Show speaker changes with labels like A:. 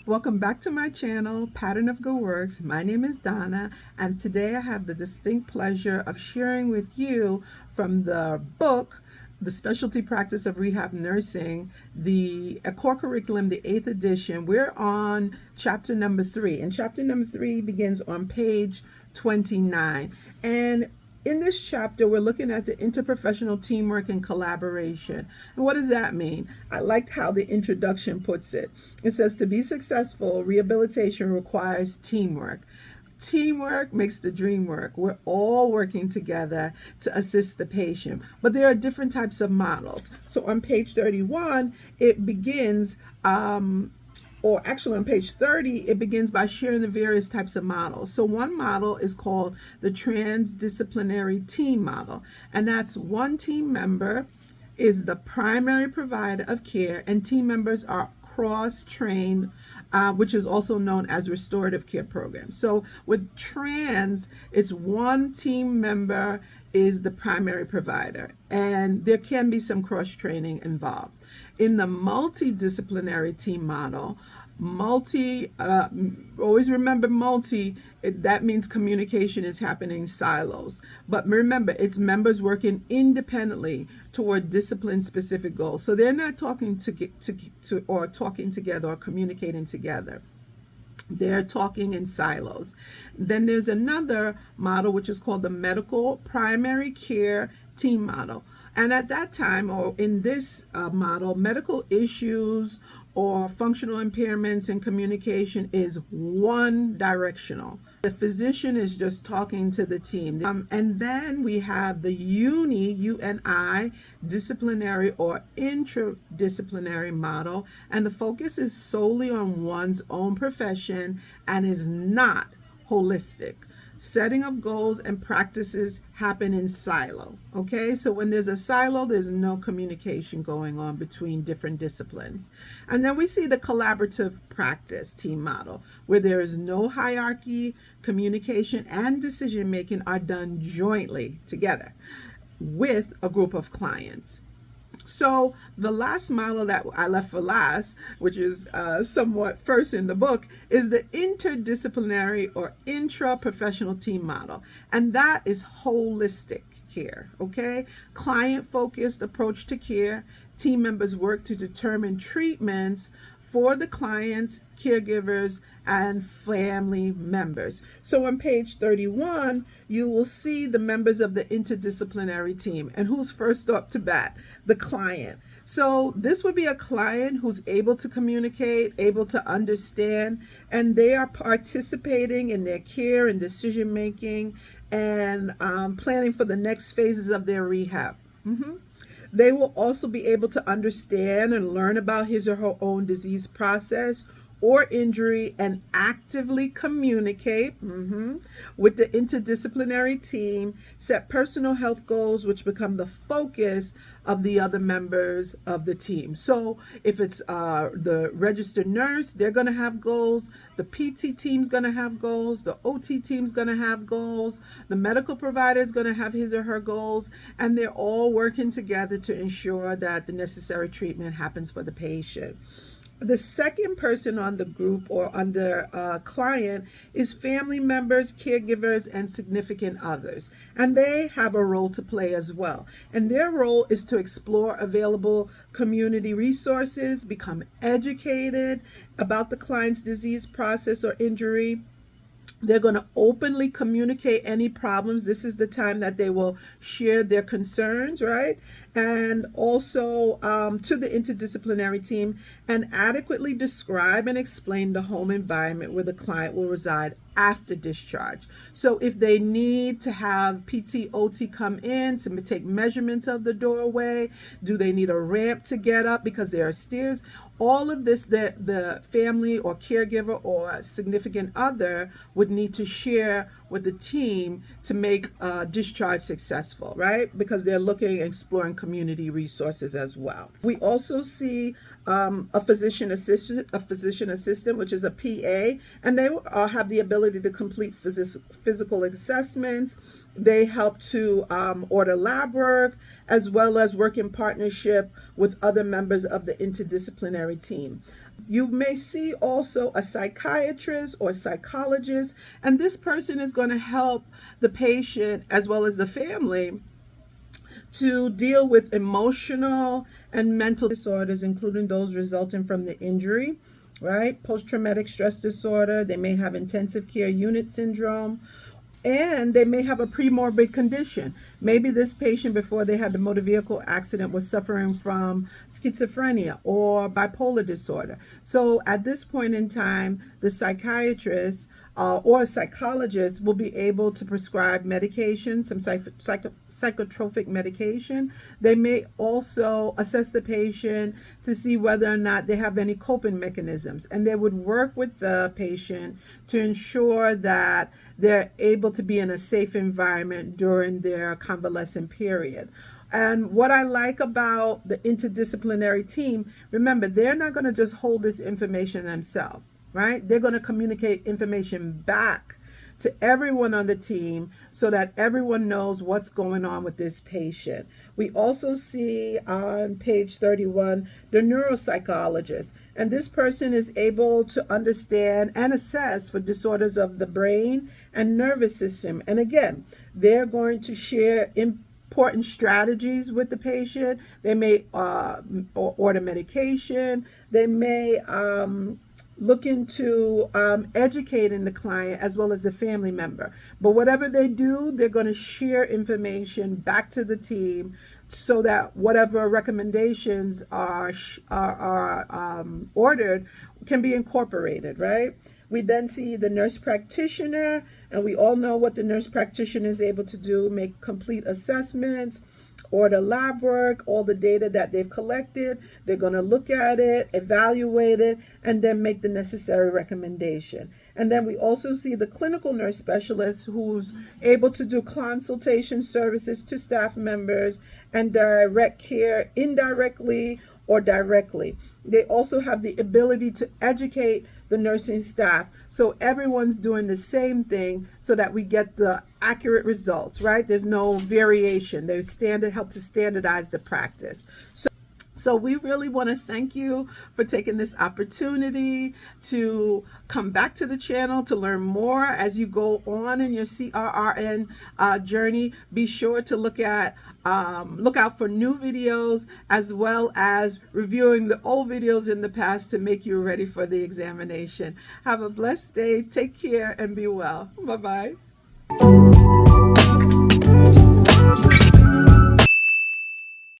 A: Welcome back to my channel, Pattern of Good Works. My name is Donna, and today I have the distinct pleasure of sharing with you from the book, The Specialty Practice of Rehab Nursing, the core curriculum, the 8th edition. We're on chapter number 3, and chapter number 3 begins on page 29. And in this chapter, we're looking at the interprofessional teamwork and collaboration. And what does that mean? I liked how the introduction puts it. It says, to be successful, rehabilitation requires teamwork. Teamwork makes the dream work. We're all working together to assist the patient. But there are different types of models. So on page 31, it begins or actually on page 30, it begins by sharing the various types of models. So one model is called the transdisciplinary team model, and that's one team member is the primary provider of care, and team members are cross-trained, which is also known as restorative care programs. So with trans, it's one team member is the primary provider, and there can be some cross-training involved. In the multidisciplinary team model, always remember that means communication is happening in silos. But remember, it's members working independently toward discipline-specific goals. So they're not talking talking together or communicating together. They're talking in silos. Then there's another model which is called the medical primary care team model. And at that time, or in this model, medical issues or functional impairments in communication is one directional. The physician is just talking to the team. And then we have the UNI, disciplinary or interdisciplinary model. And the focus is solely on one's own profession and is not holistic. Setting of goals and practices happen in silo. Okay, so when there's a silo, there's no communication going on between different disciplines. And then we see the collaborative practice team model, where there is no hierarchy, communication and decision making are done jointly together with a group of clients. So the last model that I left for last, which is somewhat first in the book, is the interdisciplinary or intra-professional team model. And that is holistic care, okay? Client-focused approach to care. Team members work to determine treatments for the clients, caregivers, and family members. So on page 31, you will see the members of the interdisciplinary team. And who's first up to bat? The client. So this would be a client who's able to communicate, able to understand, and they are participating in their care and decision making and planning for the next phases of their rehab. They will also be able to understand and learn about his or her own disease process or injury and actively communicate with the interdisciplinary team, set personal health goals which become the focus of the other members of the team. So if it's the registered nurse, they're going to have goals. The PT team's going to have goals. The OT team's going to have goals. The medical provider is going to have his or her goals. And they're all working together to ensure that the necessary treatment happens for the patient. The second person on the group or under client is family members, caregivers, and significant others. And they have a role to play as well. And their role is to explore available community resources, become educated about the client's disease process or injury. They're going to openly communicate any problems. This is the time that they will share their concerns, right? And also to the interdisciplinary team, and adequately describe and explain the home environment where the client will reside after discharge. So if they need to have PT, OT come in to take measurements of the doorway, do they need a ramp to get up because there are stairs? All of this that the family or caregiver or significant other would need to share with the team to make discharge successful, right? Because they're looking and exploring community resources as well. We also see a physician assistant, which is a PA, and they have the ability to complete physical assessments They help to order lab work, as well as work in partnership with other members of the interdisciplinary team. You may see also a psychiatrist or psychologist, and this person is going to help the patient as well as the family to deal with emotional and mental disorders, including those resulting from the injury, right? Post-traumatic stress disorder. They may have intensive care unit syndrome, and they may have a premorbid condition. Maybe this patient, before they had the motor vehicle accident, was suffering from schizophrenia or bipolar disorder. So at this point in time, the psychiatrist or a psychologist will be able to prescribe medication, some psychotropic medication. They may also assess the patient to see whether or not they have any coping mechanisms, and they would work with the patient to ensure that they're able to be in a safe environment during their convalescent period. And what I like about the interdisciplinary team, remember, they're not going to just hold this information themselves, right? They're going to communicate information back to everyone on the team so that everyone knows what's going on with this patient. We also see on page 31 the neuropsychologist, and this person is able to understand and assess for disorders of the brain and nervous system. And again, they're going to share important strategies with the patient. They may order medication. They may look into educating the client as well as the family member. But whatever they do, they're going to share information back to the team so that whatever recommendations are ordered can be incorporated, right? We then see the nurse practitioner, and we all know what the nurse practitioner is able to do: make complete assessments, order lab work, all the data that they've collected. They're going to look at it, evaluate it, and then make the necessary recommendation. And then we also see the clinical nurse specialist, who's able to do consultation services to staff members and direct care indirectly or directly. They also have the ability to educate the nursing staff so everyone's doing the same thing so that we get the accurate results, right? There's no variation. They help to standardize the practice. So we really want to thank you for taking this opportunity to come back to the channel to learn more as you go on in your CRRN journey. Be sure to look out for new videos, as well as reviewing the old videos in the past to make you ready for the examination. Have a blessed day. Take care and be well. Bye-bye.